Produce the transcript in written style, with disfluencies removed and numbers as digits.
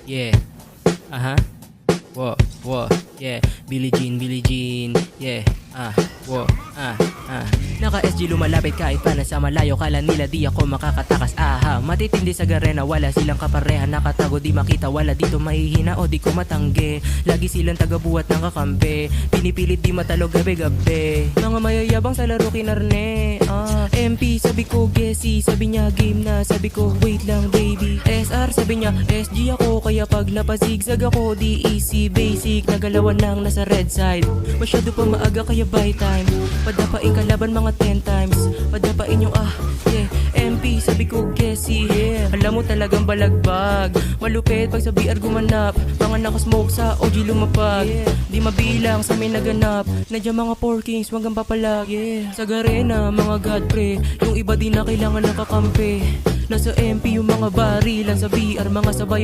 Yeah. Whoa, whoa, yeah. Billie Jean, yeah. Whoa, Naka-SG lumalapit kahit pa nasa malayo. Kala nila di ako makakatakas, matitindi sa garena, wala silang kapareha. Nakatago di makita, wala dito mahihina o di ko matanggi. Lagi silang tagabuhat ng kakampi, pinipilit di matalo gabi-gabi. Mga mayayabang sa laro kinarne. MP sabi ko Gessi, sabi niya game na, sabi ko wait lang baby. SR sabi niya SG ako, kaya pag napazigzag ako di easy basic. Nagalawan lang nasa red side, masyado pa maaga kaya buy time. Padapain kalaban mga 10 times, padapain yung yeah. MP sabi ko Gessi, yeah. Alam mo talagang balagbag, malupit pag sa BR gumanap. Mga nakasmoke sa OG lumapag, yeah. Di mabilang sa may naganap, nandiyan mga 4 kings wag kang papalag, yeah. Sa garena mga god pre, yung iba di na kailangan ng kakampi. Nasa MP yung mga barilan, sa BR mga sabay